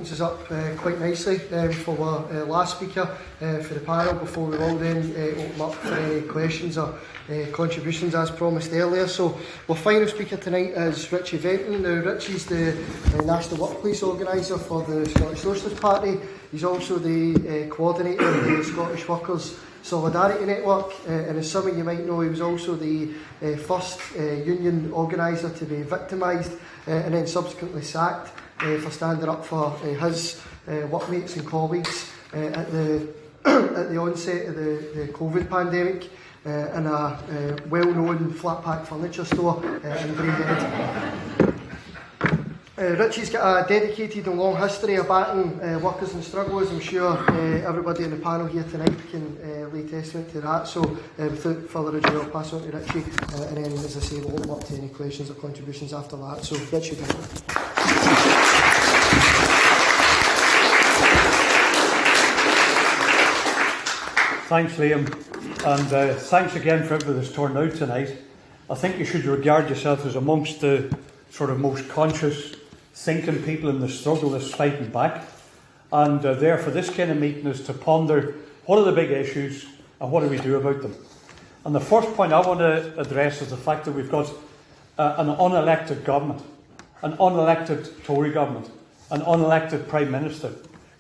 opens us up quite nicely for our last speaker for the panel before we will then open up for any questions or contributions as promised earlier. So our final speaker tonight is Richie Venton. Now Richie's the National Workplace Organiser for the Scottish Socialist Party. He's also the coordinator of the Scottish Workers Solidarity Network, and as some of you might know, he was also the first union organiser to be victimised and then subsequently sacked for standing up for his workmates and colleagues at the onset of the COVID pandemic in a well-known flat-pack furniture store in Braehead. Richie's got a dedicated and long history of backing workers in struggle, as I'm sure everybody in the panel here tonight can lay testament to that. So without further ado, I'll pass on to Richie, and then, as I say, we'll open up to any questions or contributions after that. So Richie, go ahead. Thanks, Liam, and thanks again for everybody that's turned out tonight. I think you should regard yourself as amongst the sort of most conscious thinking people in the struggle that's fighting back, and therefore this kind of meeting is to ponder what are the big issues and what do we do about them. And the first point I want to address is the fact that we've got an unelected government, an unelected Tory government, an unelected Prime Minister.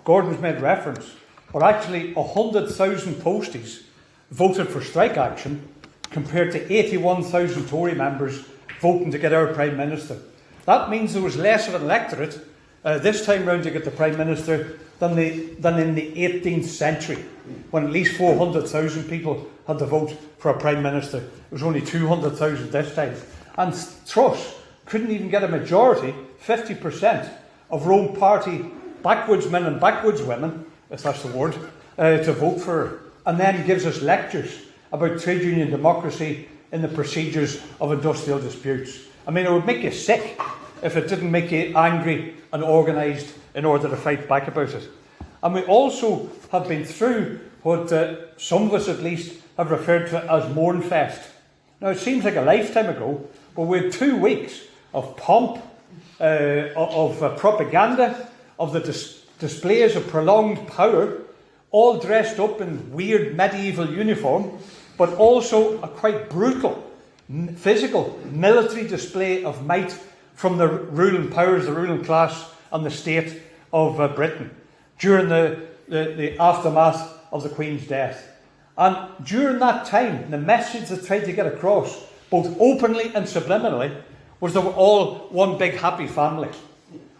Gordon's made reference, but actually 100,000 posties voted for strike action compared to 81,000 Tory members voting to get our Prime Minister. That means there was less of an electorate this time round to get the Prime Minister than in the 18th century, when at least 400,000 people had to vote for a Prime Minister. It was only 200,000 this time. And Truss couldn't even get a majority, 50%, of Rome Party backwoodsmen and backwoodswomen, if that's the word, to vote for her, and then gives us lectures about trade union democracy in the procedures of industrial disputes. I mean, it would make you sick if it didn't make you angry and organised in order to fight back about it. And we also have been through what some of us at least have referred to as mournfest. Now, it seems like a lifetime ago, but we had 2 weeks of pomp, of propaganda, of the displays of prolonged power, all dressed up in weird medieval uniform, but also a quite brutal physical military display of might from the ruling powers, the ruling class and the state of Britain during the aftermath of the Queen's death. And during that time, the message they tried to get across, both openly and subliminally, was that we're all one big happy family.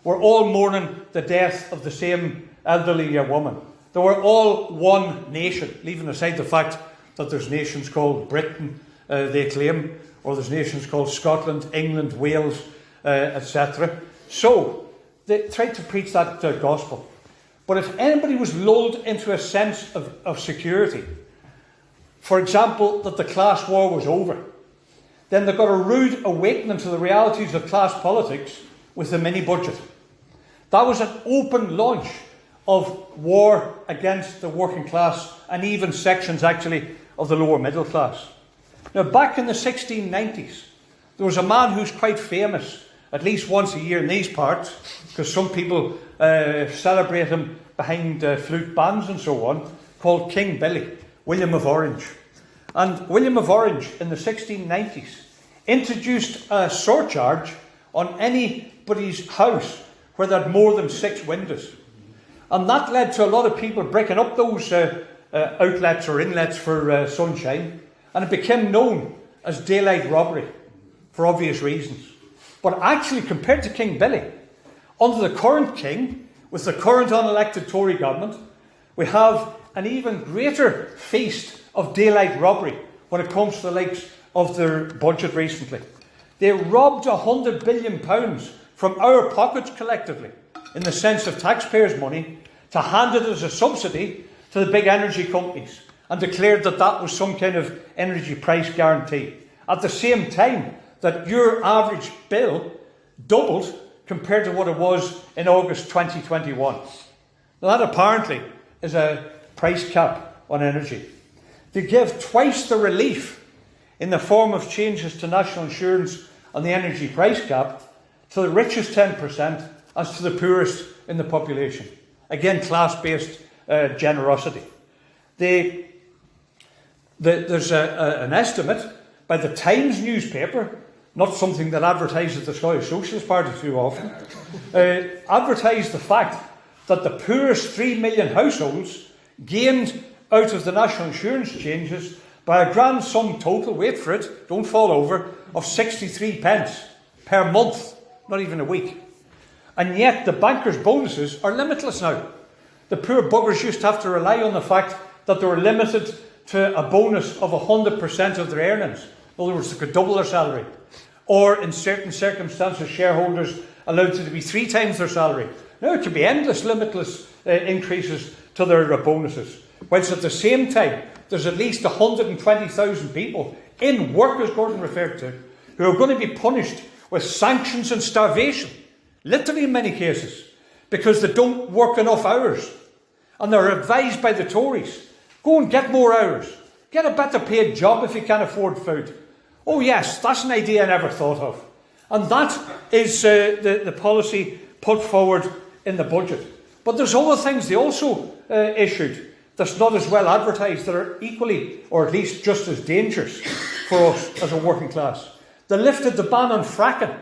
We're all mourning the death of the same elderly woman. That we're all one nation, leaving aside the fact that there's nations called Britain, they claim, or there's nations called Scotland, England, Wales, etc. So they tried to preach that gospel. But if anybody was lulled into a sense of security, for example, that the class war was over, then they got a rude awakening to the realities of class politics with the mini-budget. That was an open launch of war against the working class and even sections, actually, of the lower middle class. Now, back in the 1690s, there was a man who's quite famous, at least once a year in these parts, because some people celebrate him behind flute bands and so on, called King Billy, William of Orange. And William of Orange, in the 1690s, introduced a surcharge on anybody's house where they had more than 6 windows. And that led to a lot of people breaking up those outlets or inlets for sunshine, and it became known as daylight robbery, for obvious reasons. But actually, compared to King Billy, under the current king, with the current unelected Tory government, we have an even greater feast of daylight robbery when it comes to the likes of their budget recently. They robbed £100 billion from our pockets collectively, in the sense of taxpayers' money, to hand it as a subsidy to the big energy companies, and declared that that was some kind of energy price guarantee. At the same time that your average bill doubled compared to what it was in August 2021. Now, that apparently is a price cap on energy. They give twice the relief in the form of changes to national insurance and the energy price cap to the richest 10% as to the poorest in the population. Again, class-based generosity. There's an estimate by the Times newspaper, not something that advertises the Scottish Socialist Party too often, advertised the fact that the poorest 3 million households gained out of the national insurance changes by a grand sum total, wait for it, don't fall over, of 63 pence per month, not even a week. And yet the bankers' bonuses are limitless now. The poor buggers used to have to rely on the fact that they were limited to a bonus of 100% of their earnings. In other words, they could double their salary. Or in certain circumstances, shareholders allowed to be 3 times their salary. Now it can be endless, limitless increases to their bonuses. Whilst at the same time, there's at least 120,000 people in work, as Gordon referred to, who are going to be punished with sanctions and starvation, literally in many cases, because they don't work enough hours. And they're advised by the Tories, go and get more hours. Get a better paid job if you can't afford food. Oh yes, that's an idea I never thought of. And that is the policy put forward in the budget. But there's other things they also issued that's not as well advertised, that are equally, or at least just as dangerous for us as a working class. They lifted the ban on fracking,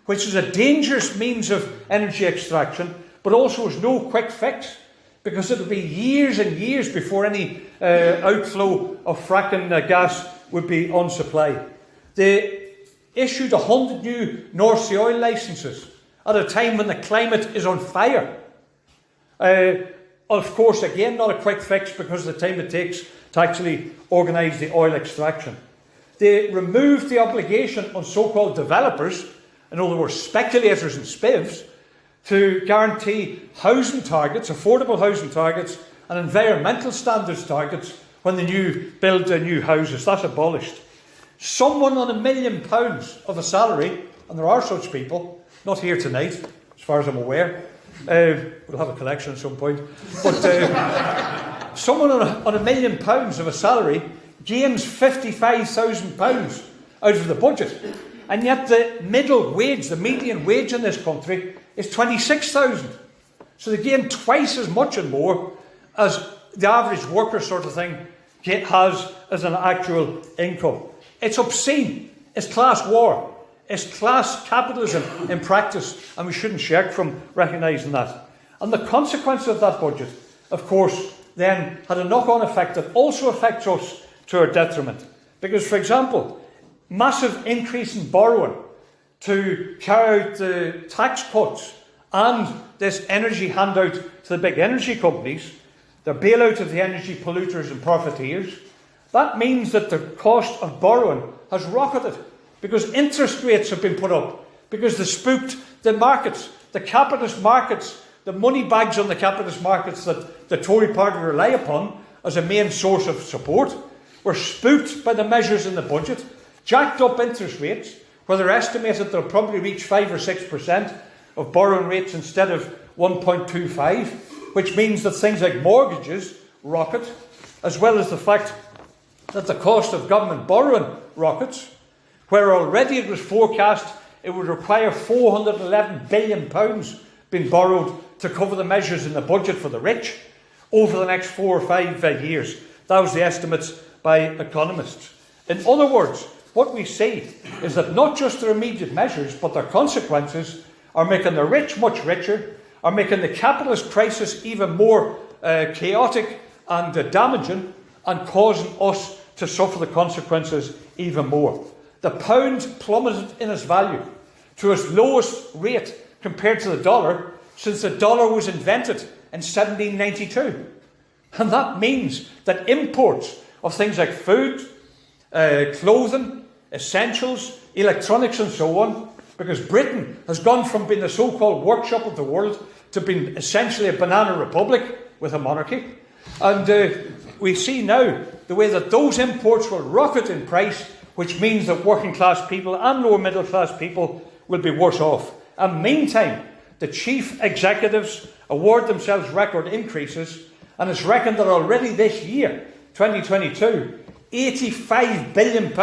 which is a dangerous means of energy extraction, but also is no quick fix, because it'll be years and years before any outflow of fracking gas would be on supply. They issued 100 new North Sea oil licences at a time when the climate is on fire. Of course, again, not a quick fix because of the time it takes to actually organise the oil extraction. They removed the obligation on so-called developers, in other words, speculators and spivs, to guarantee housing targets, affordable housing targets, and environmental standards targets when they build new houses. That's abolished. Someone on £1 million of a salary, and there are such people, not here tonight, as far as I'm aware. We'll have a collection at some point. But someone on £1 million of a salary gains £55,000 out of the budget. And yet the middle wage, the median wage in this country, is 26,000. So they gain twice as much and more as the average worker sort of thing has as an actual income. It's obscene. It's class war. It's class capitalism in practice, and we shouldn't shirk from recognising that. And the consequence of that budget, of course, then had a knock-on effect that also affects us to our detriment. Because, for example, massive increase in borrowing to carry out the tax cuts and this energy handout to the big energy companies, the bailout of the energy polluters and profiteers, that means that the cost of borrowing has rocketed because interest rates have been put up, because they spooked the markets, the capitalist markets, the money bags on the capitalist markets that the Tory party rely upon as a main source of support, were spooked by the measures in the budget, jacked up interest rates, where they're estimated they'll probably reach 5 or 6% of borrowing rates instead of 1.25, which means that things like mortgages rocket, as well as the fact that the cost of government borrowing rockets, where already it was forecast it would require £411 billion being borrowed to cover the measures in the budget for the rich over the next 4 or 5 years. That was the estimates by economists. In other words, what we see is that not just their immediate measures, but their consequences are making the rich much richer, are making the capitalist crisis even more chaotic and damaging, and causing us to suffer the consequences even more. The pound plummeted in its value to its lowest rate compared to the dollar since the dollar was invented in 1792. And that means that imports of things like food, clothing, essentials, electronics and so on, because Britain has gone from being the so-called workshop of the world to being essentially a banana republic with a monarchy. And we see now the way that those imports will rocket in price, which means that working class people and lower middle class people will be worse off. And meantime, the chief executives award themselves record increases, and it's reckoned that already this year, 2022, £85 billion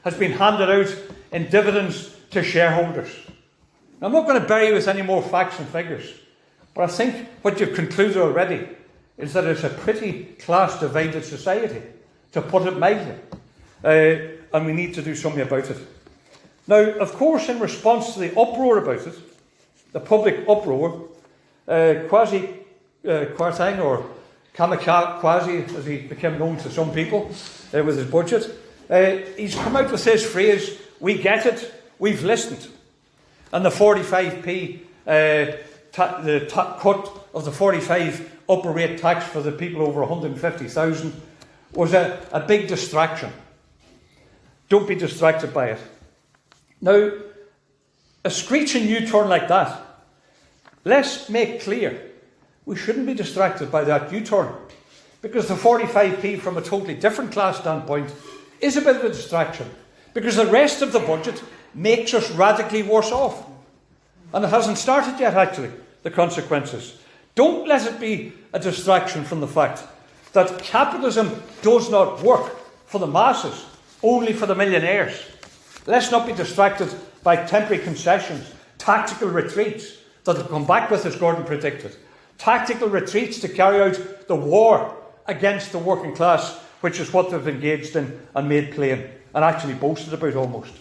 has been handed out in dividends to shareholders. Now, I'm not going to bury you with any more facts and figures, but I think what you've concluded already is that it's a pretty class-divided society, to put it mildly, and we need to do something about it. Now, of course, in response to the uproar about it, the public uproar, Kwarteng, or Kamikaze, as he became known to some people, with his budget, he's come out with this phrase, "We get it, we've listened." And the 45p, cut of the 45 upper rate tax for the people over 150,000 was a big distraction. Don't be distracted by it. Now, a screeching U-turn like that, let's make clear, we shouldn't be distracted by that U-turn, because the 45p from a totally different class standpoint is a bit of a distraction, because the rest of the budget makes us radically worse off. And it hasn't started yet, actually, the consequences. Don't let it be a distraction from the fact that capitalism does not work for the masses, only for the millionaires. Let's not be distracted by temporary concessions, tactical retreats that have come back with, as Gordon predicted. Tactical retreats to carry out the war against the working class, which is what they've engaged in and made plain, and actually boasted about almost.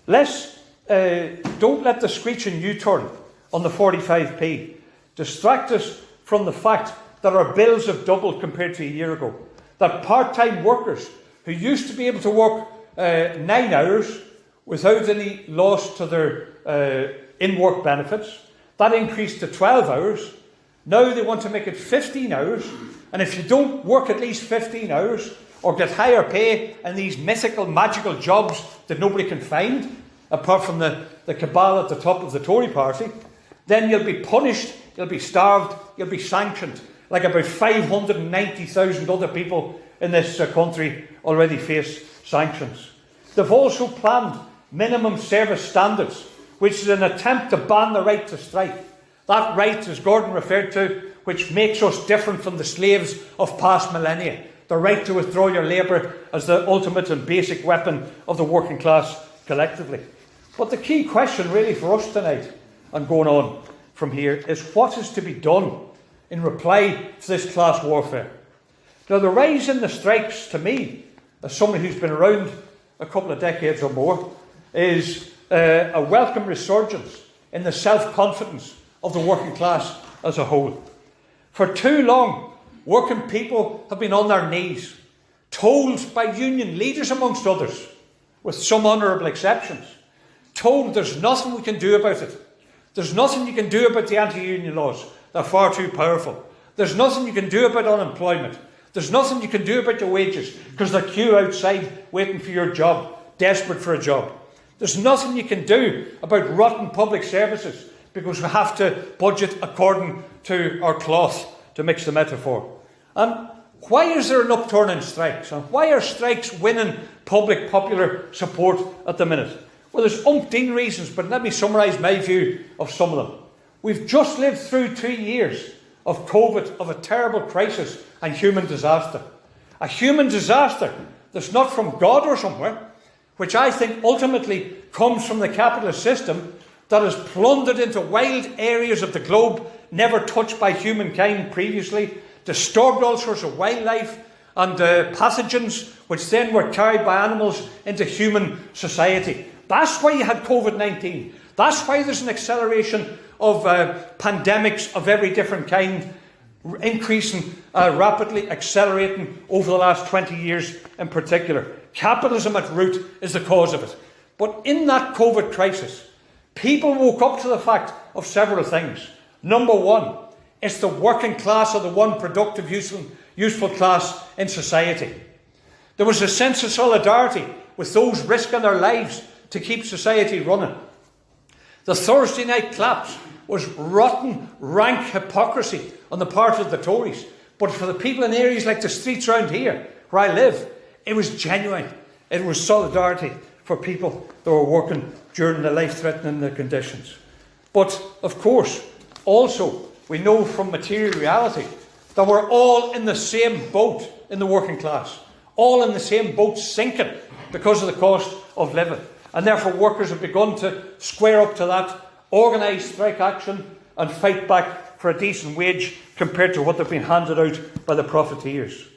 Don't let the screeching U-turn on the 45p distract us from the fact that our bills have doubled compared to a year ago. That part-time workers who used to be able to work 9 hours without any loss to their in-work benefits, that increased to 12 hours. Now they want to make it 15 hours, and if you don't work at least 15 hours or get higher pay in these mythical, magical jobs that nobody can find, apart from the cabal at the top of the Tory party, then you'll be punished, you'll be starved, you'll be sanctioned, like about 590,000 other people in this country already face sanctions. They've also planned minimum service standards, which is an attempt to ban the right to strike. That right, as Gordon referred to, which makes us different from the slaves of past millennia. The right to withdraw your labour as the ultimate and basic weapon of the working class collectively. But the key question really for us tonight, and going on from here, is what is to be done in reply to this class warfare. Now, the rise in the strikes, to me, as someone who's been around a couple of decades or more, is a welcome resurgence in the self-confidence of the working class as a whole. For too long, working people have been on their knees, told by union leaders, amongst others, with some honourable exceptions, told there's nothing we can do about it. There's nothing you can do about the anti-union laws. They're far too powerful. There's nothing you can do about unemployment. There's nothing you can do about your wages, because they're queue outside waiting for your job, desperate for a job. There's nothing you can do about rotten public services, because we have to budget according to our cloth, to mix the metaphor. And why is there an upturn in strikes? And why are strikes winning public popular support at the minute? Well, there's umpteen reasons, but let me summarise my view of some of them. We've just lived through 2 years of COVID, of a terrible crisis and human disaster. A human disaster that's not from God or somewhere, which I think ultimately comes from the capitalist system that has plundered into wild areas of the globe never touched by humankind previously, disturbed all sorts of wildlife and pathogens, which then were carried by animals into human society. That's why you had COVID-19. That's why there's an acceleration of pandemics of every different kind, increasing rapidly, accelerating over the last 20 years in particular. Capitalism at root is the cause of it. But in that COVID crisis, people woke up to the fact of several things. Number one, it's the working class or the one productive, useful class in society. There was a sense of solidarity with those risking their lives to keep society running. The Thursday night collapse was rotten, rank hypocrisy on the part of the Tories. But for the people in areas like the streets around here, where I live, it was genuine. It was solidarity for people that were working during the life-threatening conditions. But, of course, also, we know from material reality that we're all in the same boat in the working class. All in the same boat sinking because of the cost of living. And therefore workers have begun to square up to that organise strike action and fight back for a decent wage compared to what they've been handed out by the profiteers.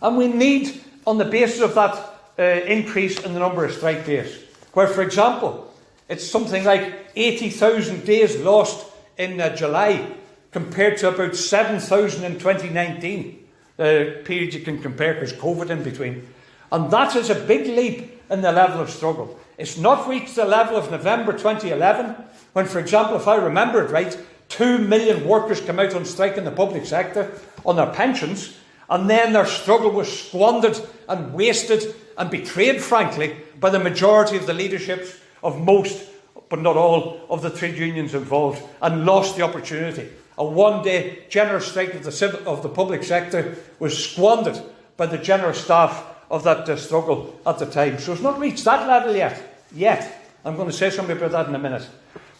And we need, on the basis of that increase in the number of strike days, where, for example, it's something like 80,000 days lost in July compared to about 7,000 in 2019, the period you can compare because COVID in between. And that is a big leap in the level of struggle. It's not reached the level of November 2011, when, for example, if I remember it right, 2 million workers came out on strike in the public sector on their pensions, and then their struggle was squandered and wasted and betrayed, frankly, by the majority of the leaderships of most, but not all, of the trade unions involved, and lost the opportunity. A one-day general strike of the public sector was squandered by the generous staff of that struggle at the time. So it's not reached that level yet. I'm going to say something about that in a minute.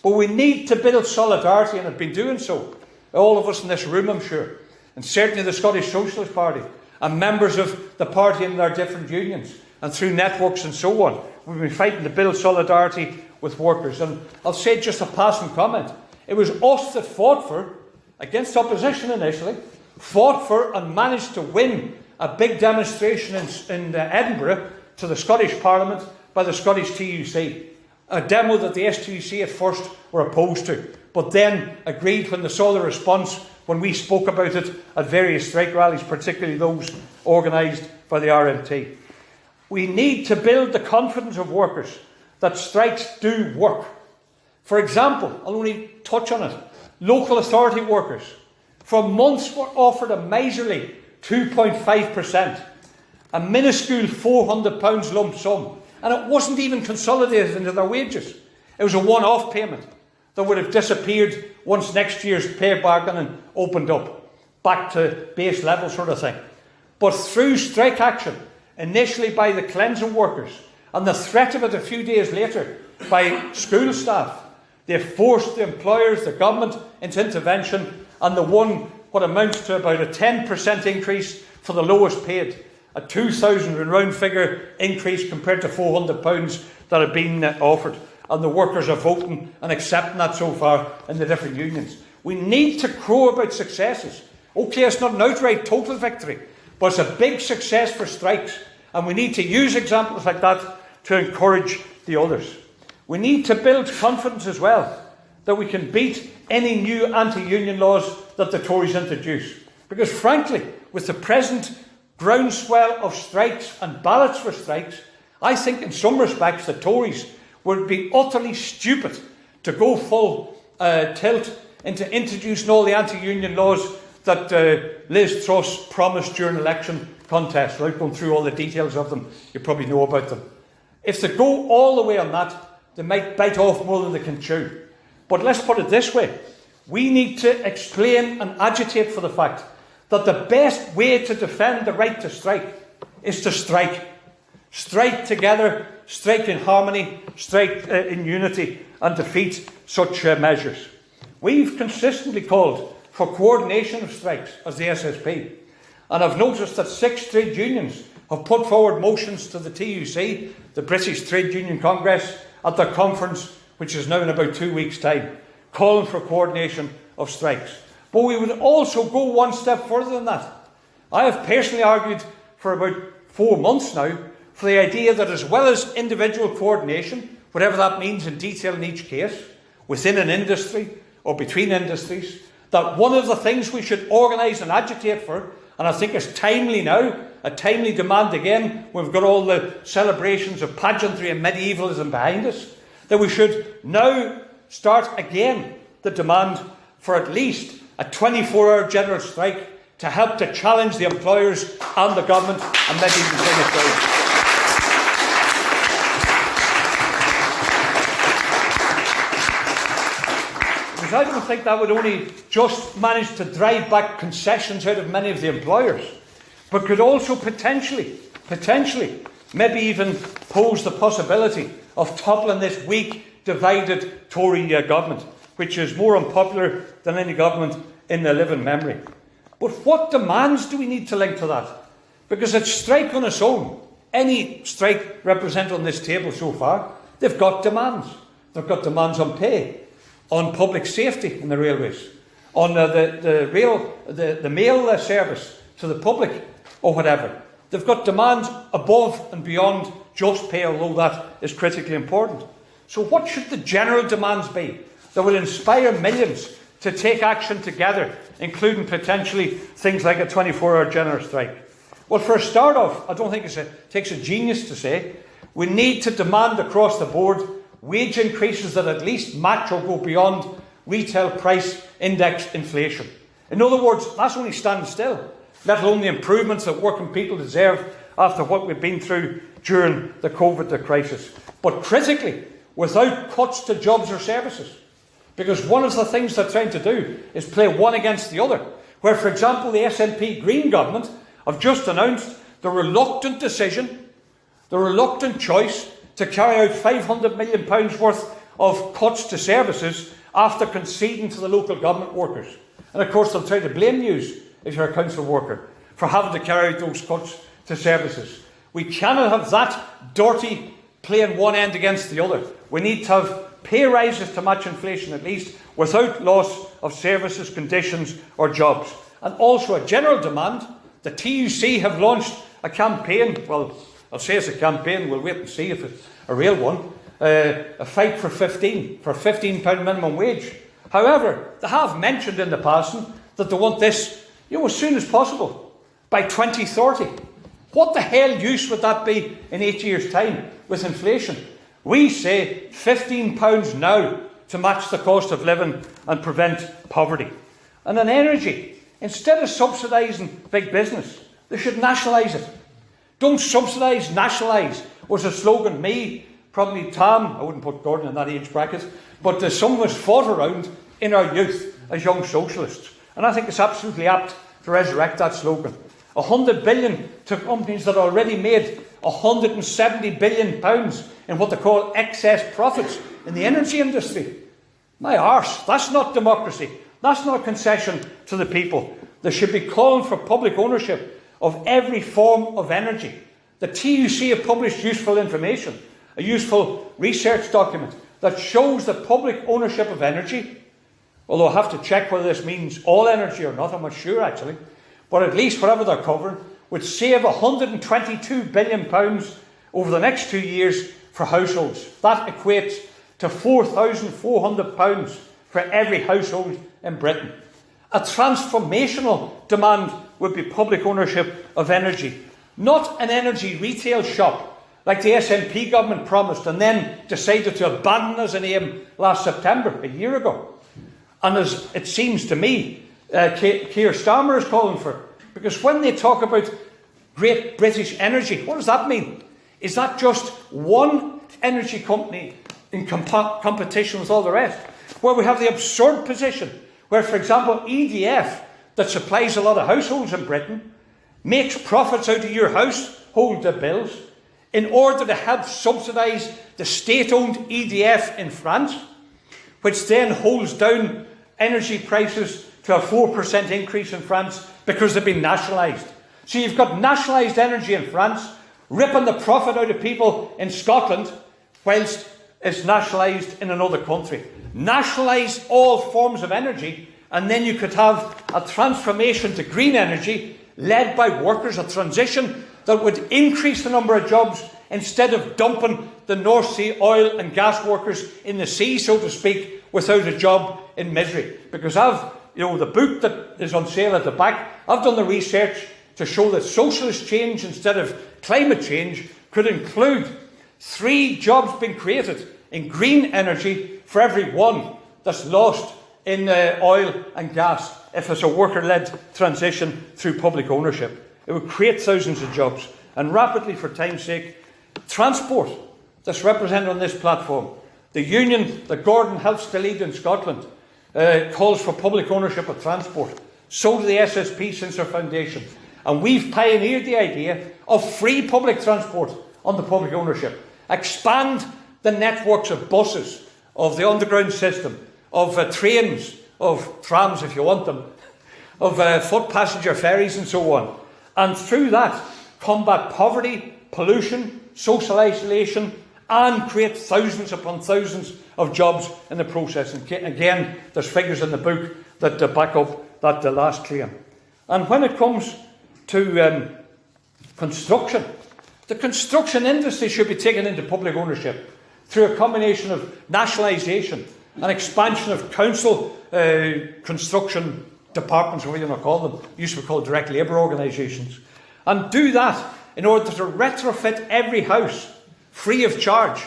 But we need to build solidarity, and have been doing so. All of us in this room, I'm sure, and certainly the Scottish Socialist Party, and members of the party in their different unions, and through networks and so on. We've been fighting to build solidarity with workers. And I'll say just a passing comment. It was us that fought for, against opposition initially, fought for and managed to win a big demonstration in Edinburgh to the Scottish Parliament by the Scottish TUC. A demo that the STUC at first were opposed to, but then agreed when they saw the response when we spoke about it at various strike rallies, particularly those organised by the RMT. We need to build the confidence of workers that strikes do work. For example, I'll only touch on it, local authority workers for months were offered a miserly 2.5%, a minuscule £400 lump sum, and it wasn't even consolidated into their wages. It was a one-off payment that would have disappeared once next year's pay bargaining opened up, back to base level sort of thing. But through strike action, initially by the cleansing workers, and the threat of it a few days later by school staff, they forced the employers, the government, into intervention, and they won what amounts to about a 10% increase for the lowest paid, a 2,000 in round figure increase compared to £400 that had been offered. And the workers are voting and accepting that so far in the different unions. We need to crow about successes. OK, it's not an outright total victory, but it's a big success for strikes. And we need to use examples like that to encourage the others. We need to build confidence as well that we can beat any new anti-union laws that the Tories introduce. Because frankly, with the present groundswell of strikes and ballots for strikes, I think in some respects the Tories would be utterly stupid to go full tilt into introducing all the anti-union laws that Liz Truss promised during election contests. Without going through all the details of them, you probably know about them. If they go all the way on that, they might bite off more than they can chew. But let's put it this way. We need to explain and agitate for the fact that the best way to defend the right to strike is to strike. Strike together, strike in harmony, strike in unity, and defeat such measures. We've consistently called for coordination of strikes as the SSP, and I've noticed that 6 trade unions have put forward motions to the TUC, the British Trade Union Congress, at their conference, which is now in about 2 weeks' time, calling for coordination of strikes. But we would also go one step further than that. I have personally argued for about 4 months now for the idea that as well as individual coordination, whatever that means in detail in each case, within an industry or between industries, that one of the things we should organise and agitate for, and I think it's timely now, a timely demand again, we've got all the celebrations of pageantry and medievalism behind us, that we should now start again the demand for at least a 24-hour general strike to help to challenge the employers and the government and maybe even bring it down. Because I don't think that would only just manage to drive back concessions out of many of the employers, but could also potentially, maybe even pose the possibility of toppling this weak, divided Tory government, which is more unpopular than any government in their living memory. But what demands do we need to link to that? Because it's strike on its own. Any strike represented on this table so far, they've got demands. They've got demands on pay. on public safety in the railways, on the mail service to the public or whatever. They've got demands above and beyond just pay, although that is critically important. So what should the general demands be that will inspire millions to take action together, including potentially things like a 24-hour general strike? Well, for a start off, I don't think it takes a genius to say, we need to demand across the board wage increases that at least match or go beyond retail price index inflation. In other words, that's only standing still, let alone the improvements that working people deserve after what we've been through during the COVID crisis. But critically, without cuts to jobs or services. Because one of the things they're trying to do is play one against the other. Where, for example, the SNP Green government have just announced the reluctant decision, the reluctant choice to carry out £500 million worth of cuts to services after conceding to the local government workers. And of course they'll try to blame you, if you're a council worker, for having to carry out those cuts to services. We cannot have that dirty playing one end against the other. We need to have pay rises to match inflation at least, without loss of services, conditions or jobs. And also a general demand. The TUC have launched a campaign, well, I'll say it's a campaign, we'll wait and see if it's a real one, a fight for £15 minimum wage. However, they have mentioned in the passing that they want this, as soon as possible, by 2030. What the hell use would that be in 8 years' time with inflation? We say £15 now to match the cost of living and prevent poverty. And on energy, instead of subsidising big business, they should nationalise it. Don't subsidise, nationalise was a slogan probably Tam, I wouldn't put Gordon in that age bracket, but some of us fought around in our youth as young socialists. And I think it's absolutely apt to resurrect that slogan. 100 billion to companies that already made 170 billion pounds in what they call excess profits in the energy industry. My arse, that's not democracy. That's not a concession to the people. They should be calling for public ownership of every form of energy. The TUC have published useful information, a useful research document that shows that public ownership of energy, although I have to check whether this means all energy or not, I'm not sure actually, but at least whatever they're covering, would save £122 billion over the next 2 years for households. That equates to £4,400 for every household in Britain. A transformational demand would be public ownership of energy, not an energy retail shop like the SNP government promised and then decided to abandon as an aim last September, a year ago. And as it seems to me, Keir Starmer is calling for. Because when they talk about Great British Energy, what does that mean? Is that just one energy company in competition with all the rest? Where we have the absurd position where, for example, EDF, that supplies a lot of households in Britain, makes profits out of your household bills in order to help subsidise the state-owned EDF in France, which then holds down energy prices to a 4% increase in France because they've been nationalised. So you've got nationalised energy in France, ripping the profit out of people in Scotland, whilst it's nationalised in another country. Nationalise all forms of energy, and then you could have a transformation to green energy led by workers, a transition that would increase the number of jobs instead of dumping the North Sea oil and gas workers in the sea, so to speak, without a job in misery. Because the book that is on sale at the back, I've done the research to show that socialist change instead of climate change could include 3 jobs being created in green energy for every one that's lost in oil and gas if it's a worker-led transition through public ownership. It would create thousands of jobs. And rapidly, for time's sake, transport that's represented on this platform. The union that Gordon helps to lead in Scotland calls for public ownership of transport. So do the SSP since their foundation. And we've pioneered the idea of free public transport under public ownership. Expand the networks of buses, of the underground system, of trains, of trams if you want them, of foot passenger ferries and so on. And through that, combat poverty, pollution, social isolation and create thousands upon thousands of jobs in the process. And again, there's figures in the book that back up that the last claim. And when it comes to construction, the construction industry should be taken into public ownership through a combination of nationalisation and expansion of council construction departments, whatever you want to call them, used to be called direct labour organisations, and do that in order to retrofit every house free of charge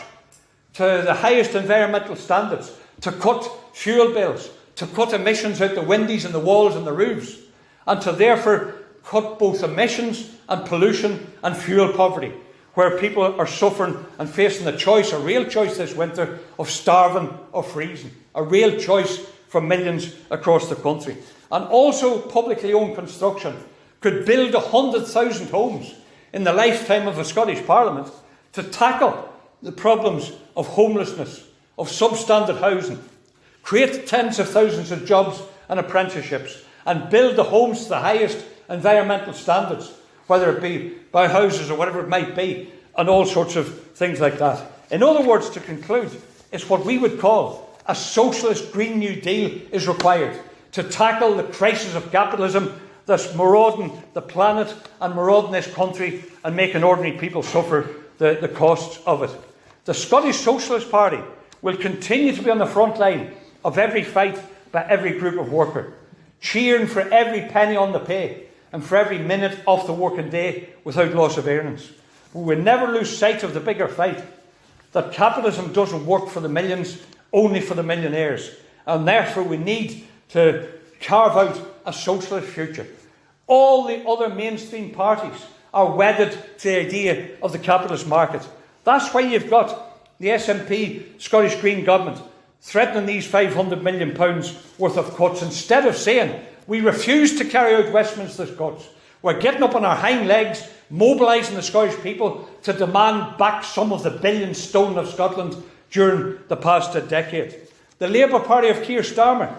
to the highest environmental standards, to cut fuel bills, to cut emissions out the windows and the walls and the roofs, and to therefore cut both emissions and pollution and fuel poverty, where people are suffering and facing the choice, a real choice this winter, of starving or freezing, a real choice for millions across the country. And also publicly owned construction could build 100,000 homes in the lifetime of a Scottish Parliament to tackle the problems of homelessness, of substandard housing, create tens of thousands of jobs and apprenticeships, and build the homes to the highest environmental standards, whether it be Bauhouses or whatever it might be, and all sorts of things like that. In other words, to conclude, it's what we would call a socialist Green New Deal is required to tackle the crisis of capitalism that's marauding the planet and marauding this country and making ordinary people suffer the costs of it. The Scottish Socialist Party will continue to be on the front line of every fight by every group of worker, cheering for every penny on the pay and for every minute off the working day without loss of earnings. We will never lose sight of the bigger fight, that capitalism doesn't work for the millions, only for the millionaires, and therefore we need to carve out a socialist future. All the other mainstream parties are wedded to the idea of the capitalist market. That's why you've got the SNP Scottish Green government threatening these £500 million worth of cuts, instead of saying, we refuse to carry out Westminster's cuts. We're getting up on our hind legs, mobilising the Scottish people to demand back some of the billions stolen of Scotland during the past decade. The Labour Party of Keir Starmer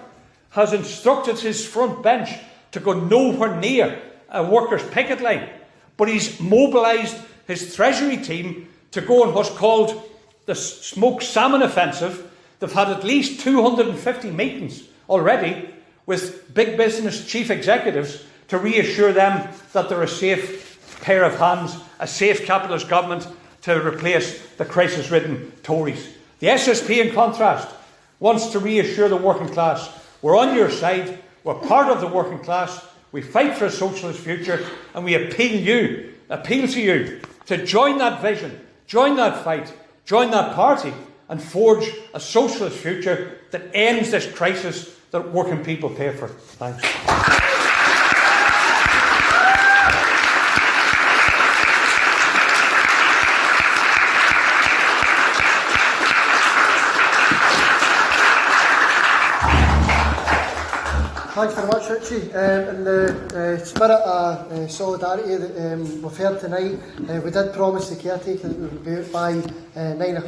has instructed his front bench to go nowhere near a workers' picket line, but he's mobilised his Treasury team to go on what's called the smoked salmon offensive. They've had at least 250 meetings already with big business chief executives to reassure them that they're a safe pair of hands, a safe capitalist government to replace the crisis-ridden Tories. The SSP, in contrast, wants to reassure the working class. We're on your side, we're part of the working class, we fight for a socialist future, and we appeal to you to join that vision, join that fight, join that party, and forge a socialist future that ends this crisis that working people pay for. Thanks. Thanks very much, Richie. In the spirit of solidarity that we've heard tonight, we did promise the caretaker that we would be out by 9 o'clock.